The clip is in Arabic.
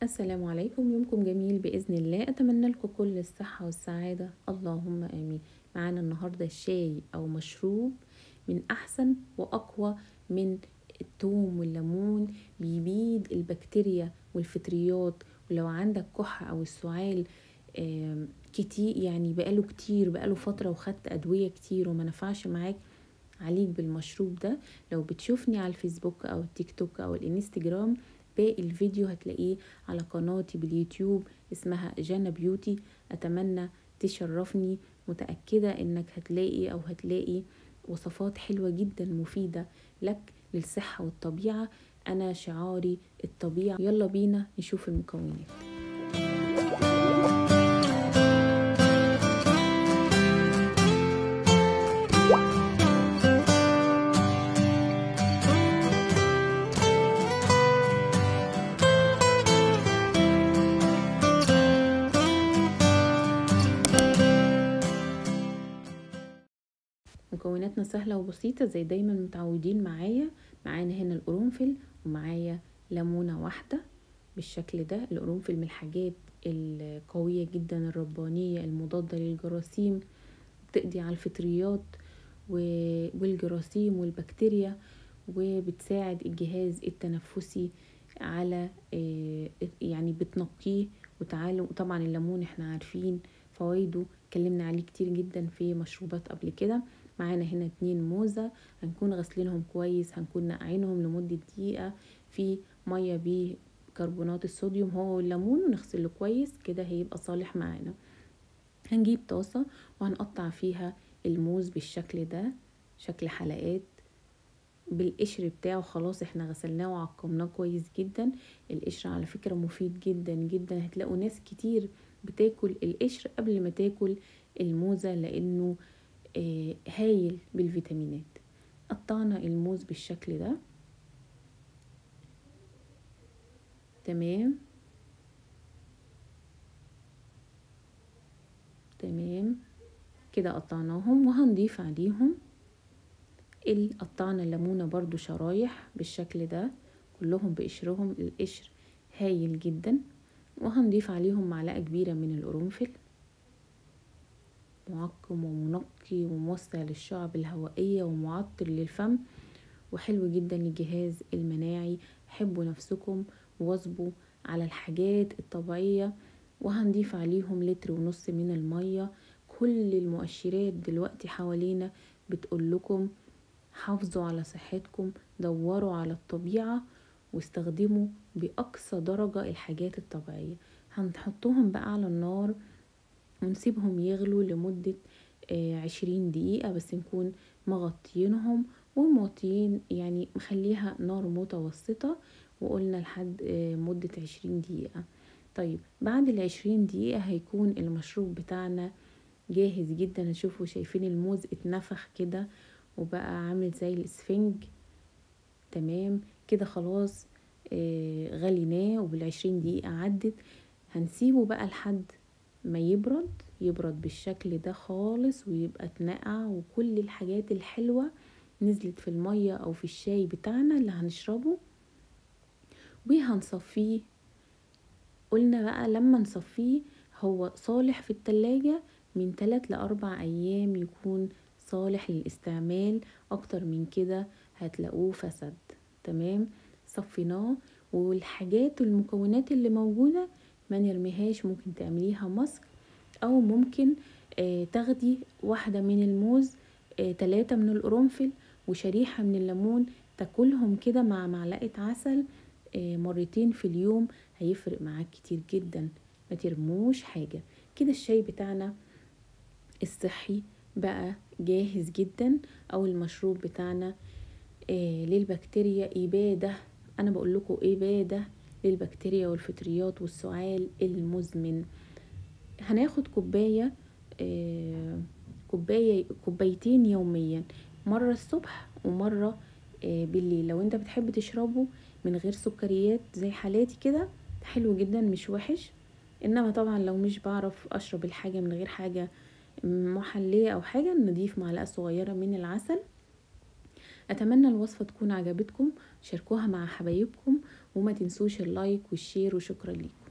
السلام عليكم، يومكم جميل بإذن الله. أتمنى لكم كل الصحة والسعادة، اللهم آمين. معانا النهاردة شاي أو مشروب من أحسن وأقوى من الثوم والليمون، بيبيد البكتيريا والفطريات. ولو عندك كحة أو السعال كتير، يعني بقاله فترة وخدت أدوية كتير وما نفعش معاك، عليك بالمشروب ده. لو بتشوفني على الفيسبوك أو التيك توك أو الانستجرام، باقي الفيديو هتلاقيه على قناتي باليوتيوب اسمها جانا بيوتي. أتمنى تشرفني، متأكدة انك هتلاقي وصفات حلوة جدا مفيدة لك للصحة والطبيعة. أنا شعاري الطبيعة. يلا بينا نشوف المكونات. مكوناتنا سهلة وبسيطة زي دايما متعودين معانا هنا القرنفل، ومعايا ليمونة واحدة بالشكل ده. القرنفل من الحاجات القوية جدا الربانية المضادة للجراثيم، بتقضي على الفطريات والجراثيم والبكتيريا، وبتساعد الجهاز التنفسي على يعني بتنقيه. وتعالوا طبعا الليمون احنا عارفين فوائده، اتكلمنا عليه كتير جدا في مشروبات قبل كده. معانا هنا 2 موزة، هنكون غسلينهم كويس، هنكون نقعينهم لمدة دقيقة في مية بكربونات الصوديوم هو والليمون، ونغسله كويس كده هيبقى صالح معانا. هنجيب طاسة وهنقطع فيها الموز بالشكل ده، شكل حلقات بالقشر بتاعه. خلاص احنا غسلناه وعقمناه كويس جدا. القشر على فكرة مفيد جدا جدا، هتلاقوا ناس كتير بتاكل القشر قبل ما تاكل الموزة لانه هايل بالفيتامينات. قطعنا الموز بالشكل ده، تمام تمام كده قطعناهم. وهنضيف عليهم قطعنا الليمونة برضو شرايح بالشكل ده، كلهم بقشرهم، القشر هايل جدا. وهنضيف عليهم معلقة كبيرة من القرنفل، معقم ومنقي وموسع للشعب الهوائية ومعطر للفم، وحلو جدا للجهاز المناعي. حبوا نفسكم واظبوا على الحاجات الطبيعية. وهنضيف عليهم 1.5 لتر من المية. كل المؤشرات دلوقتي حوالينا بتقول لكم حافظوا على صحتكم، دوروا على الطبيعة، واستخدموا بأقصى درجة الحاجات الطبيعية. هنحطهم بقى على النار ونسيبهم يغلوا لمدة 20 دقيقة، بس نكون مغطينهم وموطيين، يعني مخليها نار متوسطة، وقلنا لحد مدة 20 دقيقة. طيب بعد 20 دقيقة هيكون المشروب بتاعنا جاهز جدا. هشوفوا شايفين الموز اتنفخ كده وبقى عامل زي الاسفنج، تمام كده خلاص. غليناه وبال20 دقيقة عدت. هنسيبه بقى لحد ما يبرد بالشكل ده خالص، ويبقى اتنقع وكل الحاجات الحلوة نزلت في المية او في الشاي بتاعنا اللي هنشربه. وهنصفيه. قلنا بقى لما نصفيه هو صالح في التلاجة من 3 ل4 أيام، يكون صالح للاستعمال. اكتر من كده هتلاقوه فسد. تمام، صفيناه. والحاجات والمكونات اللي موجودة ما نرميهاش، ممكن تعمليها ماسك، او ممكن تاخدي 1 من الموز، 3 من القرنفل، وشريحة من الليمون، تاكلهم كده مع معلقة عسل 2 مرتين في اليوم. هيفرق معاك كتير جدا. ما ترموش حاجة كده. الشاي بتاعنا الصحي بقى جاهز جدا، او المشروب بتاعنا للبكتيريا إبادة. أنا بقول لكم إبادة للبكتيريا والفطريات والسعال المزمن. هناخد كوبايتين يوميا، مرة الصبح ومرة بالليل. لو انت بتحب تشربه من غير سكريات زي حالاتي كده، حلو جدا مش وحش. انما طبعا لو مش بعرف اشرب الحاجة من غير حاجة محلية او حاجة، نضيف معلقة صغيرة من العسل. اتمنى الوصفة تكون عجبتكم، شاركوها مع حبايبكم وما تنسوش اللايك والشير، وشكرا ليكم.